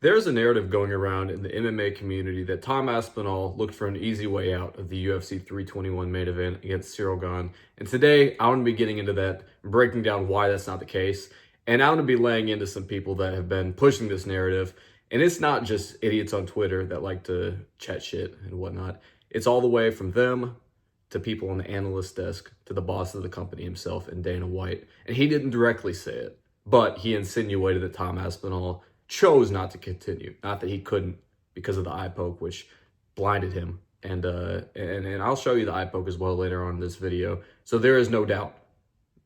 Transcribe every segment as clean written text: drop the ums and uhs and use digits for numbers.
There's a narrative going around in the MMA community that Tom Aspinall looked for an easy way out of the UFC 321 main event against Cyril Gane. And today, I want to be getting into that, breaking down why that's not the case. And I want to be laying into some people that have been pushing this narrative. And it's not just idiots on Twitter that like to chat shit and whatnot. It's all the way from them to people on the analyst desk to the boss of the company himself and Dana White. And he didn't directly say it, but he insinuated that Tom Aspinall chose not to continue. Not that he couldn't because of the eye poke, which blinded him. And I'll show you the eye poke as well later on in this video. So there is no doubt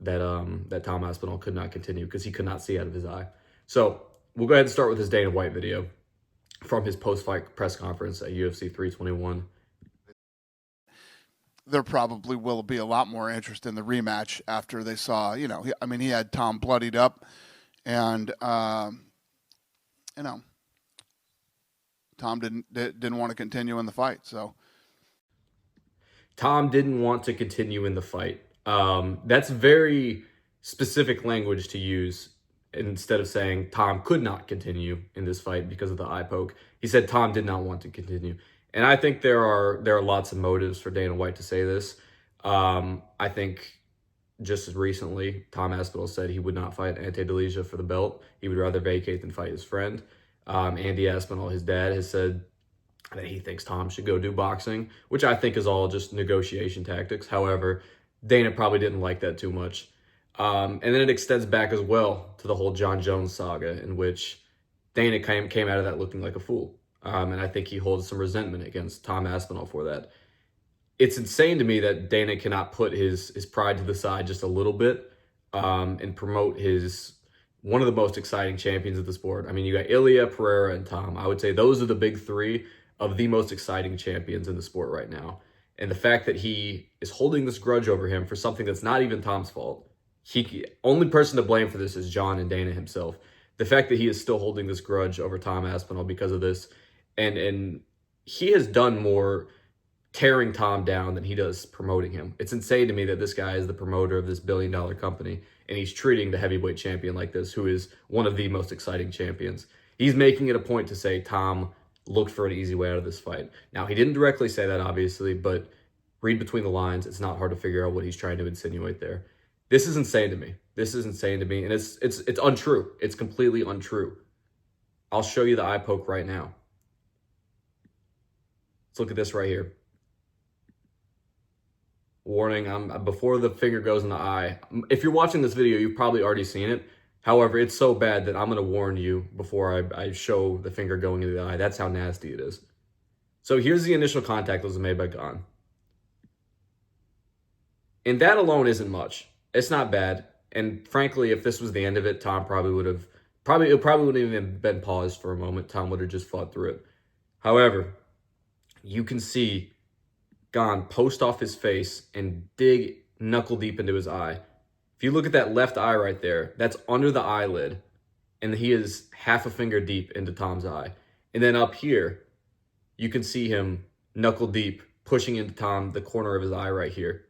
that that Tom Aspinall could not continue because he could not see out of his eye. So we'll go ahead and start with his Dana White video from his post-fight press conference at UFC 321. There probably will be a lot more interest in the rematch after they saw, he had Tom bloodied up, and Tom didn't want to continue in the fight. So Tom didn't want to continue in the fight. That's very specific language to use. Instead of saying Tom could not continue in this fight because of the eye poke, he said Tom did not want to continue. And I think there are lots of motives for Dana White to say this. I think just as recently, Tom Aspinall said he would not fight Ante Delija for the belt. He would rather vacate than fight his friend. Andy Aspinall, his dad, has said that he thinks Tom should go do boxing, which I think is all just negotiation tactics. However, Dana probably didn't like that too much. And then it extends back as well to the whole John Jones saga, in which Dana came out of that looking like a fool. And I think he holds some resentment against Tom Aspinall for that. It's insane to me that Dana cannot put his pride to the side just a little bit and promote one of the most exciting champions of the sport. I mean, you got Ilya, Pereira, and Tom. I would say those are the big three of the most exciting champions in the sport right now. And the fact that he is holding this grudge over him for something that's not even Tom's fault. Only person to blame for this is John and Dana himself. The fact that he is still holding this grudge over Tom Aspinall because of this, and he has done more tearing Tom down than he does promoting him. It's insane to me that this guy is the promoter of this billion-dollar company, and he's treating the heavyweight champion like this, who is one of the most exciting champions. He's making it a point to say Tom looked for an easy way out of this fight. Now, he didn't directly say that, obviously, but read between the lines. It's not hard to figure out what he's trying to insinuate there. This is insane to me. This is insane to me, and it's untrue. It's completely untrue. I'll show you the eye poke right now. Let's look at this right here. Warning, before the finger goes in the eye. If you're watching this video, you've probably already seen it. However, it's so bad that I'm going to warn you before I show the finger going into the eye. That's how nasty it is. So here's the initial contact that was made by Gane. And that alone isn't much. It's not bad. And frankly, if this was the end of it, Tom probably wouldn't even been paused for a moment. Tom would have just fought through it. However, you can see Gane post off his face and dig knuckle deep into his eye. If you look at that left eye right there, that's under the eyelid, and he is half a finger deep into Tom's eye. And then up here, you can see him knuckle deep, pushing into Tom, the corner of his eye right here.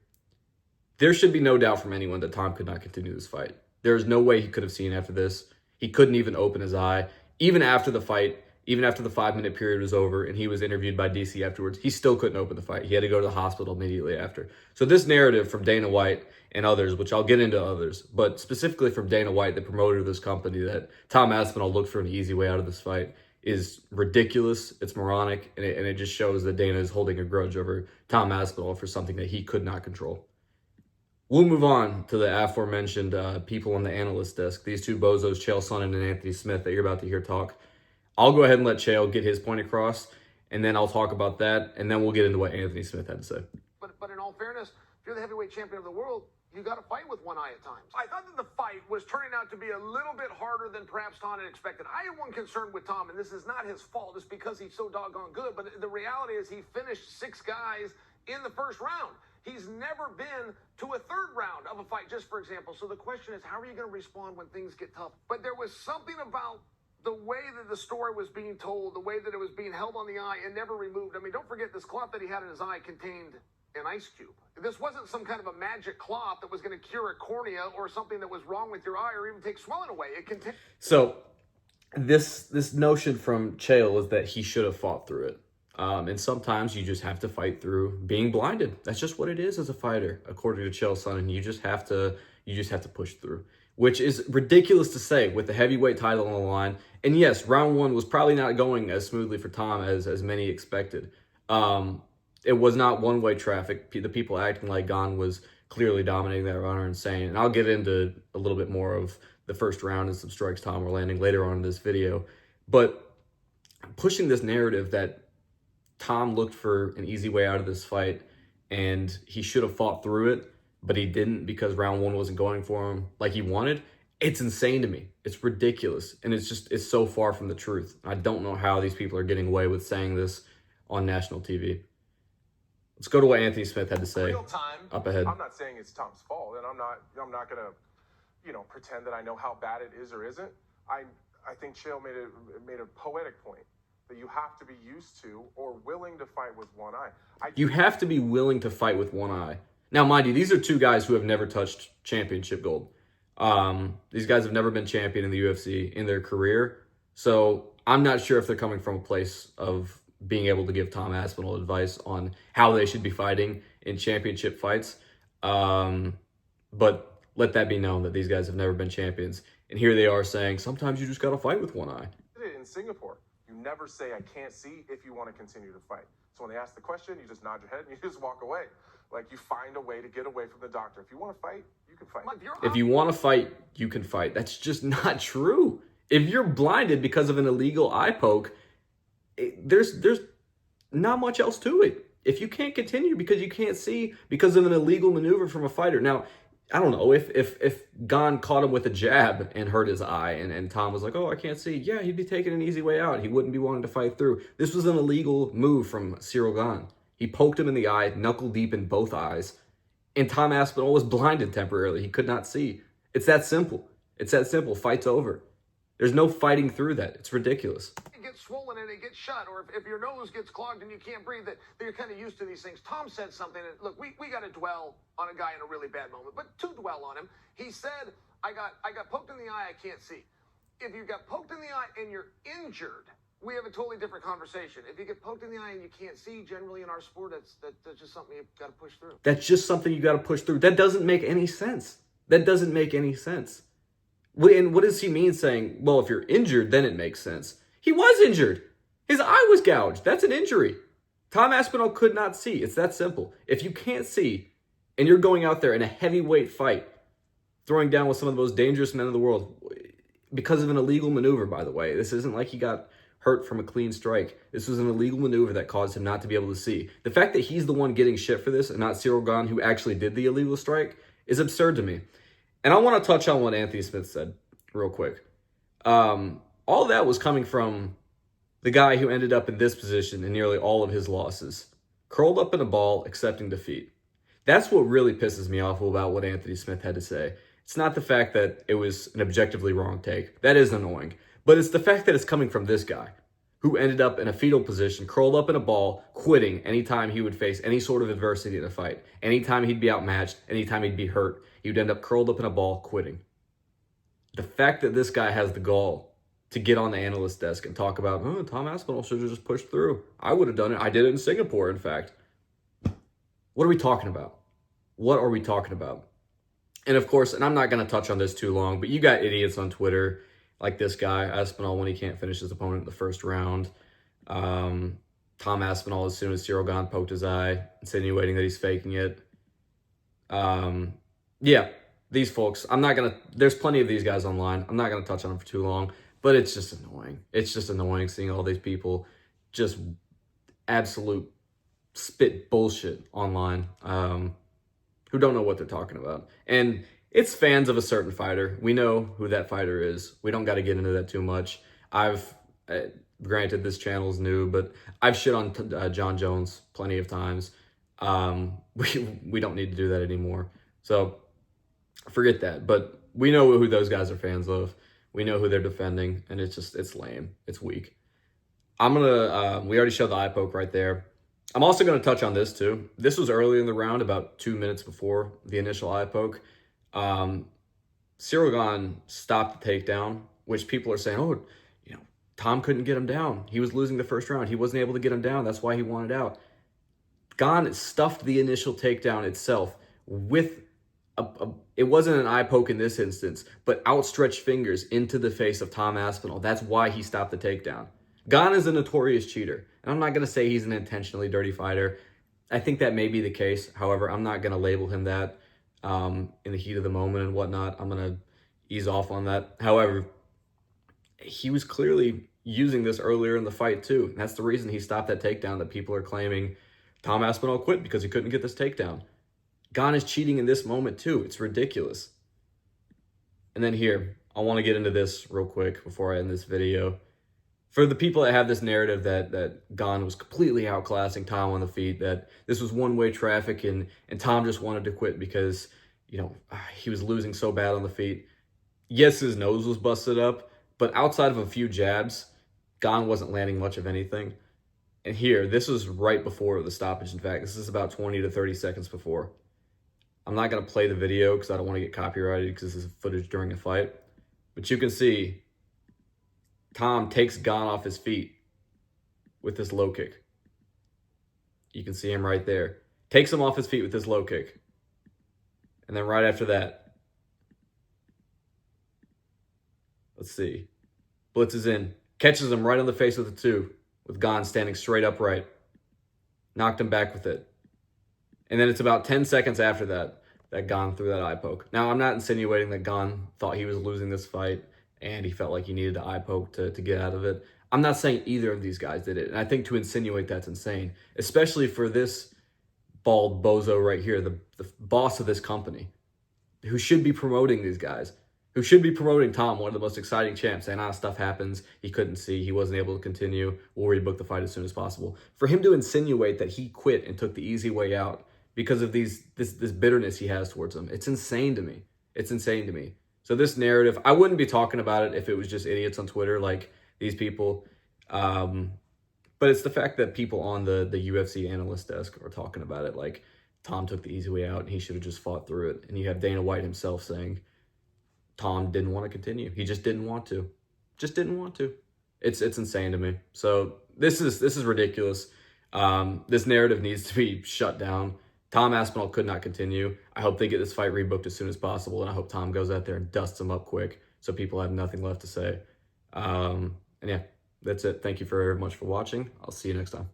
There should be no doubt from anyone that Tom could not continue this fight. There's no way he could have seen after this. He couldn't even open his eye. Even after the fight, even after the 5-minute period was over and he was interviewed by DC afterwards, he still couldn't open the fight. He had to go to the hospital immediately after. So this narrative from Dana White and others, which I'll get into others, but specifically from Dana White, the promoter of this company, that Tom Aspinall looked for an easy way out of this fight is ridiculous. It's moronic, and it just shows that Dana is holding a grudge over Tom Aspinall for something that he could not control. We'll move on to the aforementioned people on the analyst desk, these two bozos, Chael Sonnen and Anthony Smith, that you're about to hear talk. I'll go ahead and let Chael get his point across, and then I'll talk about that, and then we'll get into what Anthony Smith had to say. But in all fairness, if you're the heavyweight champion of the world, you got to fight with one eye at times. I thought that the fight was turning out to be a little bit harder than perhaps Tom had expected. I have one concern with Tom, and this is not his fault. It's because he's so doggone good. But the reality is he finished 6 guys in the first round. He's never been to a third round of a fight, just for example. So the question is, how are you going to respond when things get tough? But there was something about the way that the story was being told, the way that it was being held on the eye and never removed. I mean, don't forget, this cloth that he had in his eye contained an ice cube. This wasn't some kind of a magic cloth that was going to cure a cornea or something that was wrong with your eye or even take swelling away. It contained... So this notion from Chael is that he should have fought through it. And sometimes you just have to fight through being blinded. That's just what it is as a fighter, according to Chael Sonnen. You just have to push through, which is ridiculous to say with the heavyweight title on the line. And yes, round one was probably not going as smoothly for Tom as many expected. It was not one-way traffic. The people acting like Gane was clearly dominating that round are insane. And I'll get into a little bit more of the first round and some strikes Tom were landing later on in this video. But pushing this narrative that Tom looked for an easy way out of this fight and he should have fought through it, but he didn't because round one wasn't going for him like he wanted, it's insane to me. It's ridiculous. And it's so far from the truth. I don't know how these people are getting away with saying this on national TV. Let's go to what Anthony Smith had to say. Real time, up ahead. I'm not saying it's Tom's fault, and I'm not gonna, pretend that I know how bad it is or isn't. I think Chael made a poetic point that you have to be used to or willing to fight with one eye. You have to be willing to fight with one eye. Now, mind you, these are two guys who have never touched championship gold. These guys have never been champion in the UFC in their career. So I'm not sure if they're coming from a place of being able to give Tom Aspinall advice on how they should be fighting in championship fights. But let that be known that these guys have never been champions. And here they are saying, sometimes you just got to fight with one eye. In Singapore, you never say, I can't see if you want to continue to fight. So when they ask the question, you just nod your head and you just walk away. Like, you find a way to get away from the doctor. If you want to fight, you can fight. If you want to fight, you can fight. That's just not true. If you're blinded because of an illegal eye poke, there's not much else to it. If you can't continue because you can't see because of an illegal maneuver from a fighter. Now, I don't know, if Gane caught him with a jab and hurt his eye and Tom was like, oh, I can't see. Yeah, he'd be taking an easy way out. He wouldn't be wanting to fight through. This was an illegal move from Ciryl Gane. He poked him in the eye, knuckle deep in both eyes. And Tom Aspinall was blinded temporarily. He could not see. It's that simple. It's that simple. Fight's over. There's no fighting through that. It's ridiculous. It gets swollen and it gets shut, or if your nose gets clogged and you can't breathe, that you're kind of used to these things. Tom said something, and look, we got to dwell on a guy in a really bad moment, but to dwell on him, he said, I got poked in the eye, I can't see. If you got poked in the eye and you're injured, we have a totally different conversation. If you get poked in the eye and you can't see, generally in our sport, that's just something you've got to push through. That's just something you got to push through. That doesn't make any sense. That doesn't make any sense. And what does he mean saying, well, if you're injured, then it makes sense? He was injured. His eye was gouged. That's an injury. Tom Aspinall could not see. It's that simple. If you can't see and you're going out there in a heavyweight fight, throwing down with some of the most dangerous men in the world because of an illegal maneuver, by the way. This isn't like he got hurt from a clean strike. This was an illegal maneuver that caused him not to be able to see. The fact that he's the one getting shit for this and not Ciryl Gane, who actually did the illegal strike, is absurd to me. And I want to touch on what Anthony Smith said real quick. All that was coming from the guy who ended up in this position in nearly all of his losses. Curled up in a ball, accepting defeat. That's what really pisses me off about what Anthony Smith had to say. It's not the fact that it was an objectively wrong take. That is annoying. But it's the fact that it's coming from this guy who ended up in a fetal position, curled up in a ball, quitting anytime he would face any sort of adversity in a fight. Anytime he'd be outmatched, anytime he'd be hurt, he would end up curled up in a ball, quitting. The fact that this guy has the gall to get on the analyst desk and talk about, oh, Tom Aspinall should have just pushed through. I would have done it. I did it in Singapore, in fact. What are we talking about? What are we talking about? And of course, and I'm not going to touch on this too long, but you got idiots on Twitter like this guy, Aspinall, when he can't finish his opponent in the first round. Tom Aspinall, as soon as Ciryl Gane poked his eye, insinuating that he's faking it. Yeah, these folks, there's plenty of these guys online. I'm not going to touch on them for too long, but it's just annoying. It's just annoying seeing all these people just absolute spit bullshit online who don't know what they're talking about. And it's fans of a certain fighter. We know who that fighter is. We don't got to get into that too much. Granted, this channel's new, but I've shit on John Jones plenty of times. We don't need to do that anymore. So forget that. But we know who those guys are fans of. We know who they're defending, and it's lame. It's weak. We already showed the eye poke right there. I'm also going to touch on this too. This was early in the round, about 2 minutes before the initial eye poke. Ciryl Gane stopped the takedown, which people are saying, oh, Tom couldn't get him down. He was losing the first round. He wasn't able to get him down. That's why he wanted out. Gane stuffed the initial takedown itself with it wasn't an eye poke in this instance, but outstretched fingers into the face of Tom Aspinall. That's why he stopped the takedown. Gane is a notorious cheater, and I'm not going to say he's an intentionally dirty fighter. I think that may be the case. However, I'm not going to label him that in the heat of the moment and whatnot. I'm going to ease off on that. However, he was clearly using this earlier in the fight too. And that's the reason he stopped that takedown that people are claiming Tom Aspinall quit because he couldn't get this takedown. Gane is cheating in this moment too. It's ridiculous. And then here, I want to get into this real quick before I end this video. For the people that have this narrative that Gane was completely outclassing Tom on the feet, that this was one-way traffic and Tom just wanted to quit because, you know, he was losing so bad on the feet. Yes, his nose was busted up, but outside of a few jabs, Gane wasn't landing much of anything. And here, this was right before the stoppage. In fact, this is about 20 to 30 seconds before. I'm not going to play the video because I don't want to get copyrighted because this is footage during a fight. But you can see Tom takes Gane off his feet with this low kick. You can see him right there. Takes him off his feet with this low kick. And then right after that, let's see. Blitzes in. Catches him right on the face with the two. With Gane standing straight upright. Knocked him back with it. And then it's about 10 seconds after that Gane threw that eye poke. Now, I'm not insinuating that Gane thought he was losing this fight and he felt like he needed the eye poke to get out of it. I'm not saying either of these guys did it. And I think to insinuate that's insane, especially for this bald bozo right here, the boss of this company, who should be promoting these guys, who should be promoting Tom, one of the most exciting champs, saying, stuff happens, he couldn't see, he wasn't able to continue, we'll rebook the fight as soon as possible. For him to insinuate that he quit and took the easy way out because of this bitterness he has towards him, it's insane to me. It's insane to me. So this narrative, I wouldn't be talking about it if it was just idiots on Twitter like these people. But it's the fact that people on the UFC analyst desk are talking about it like Tom took the easy way out and he should have just fought through it. And you have Dana White himself saying Tom didn't want to continue. He just didn't want to. Just didn't want to. It's insane to me. So this is ridiculous. This narrative needs to be shut down. Tom Aspinall could not continue. I hope they get this fight rebooked as soon as possible, and I hope Tom goes out there and dusts him up quick so people have nothing left to say. And yeah, that's it. Thank you very much for watching. I'll see you next time.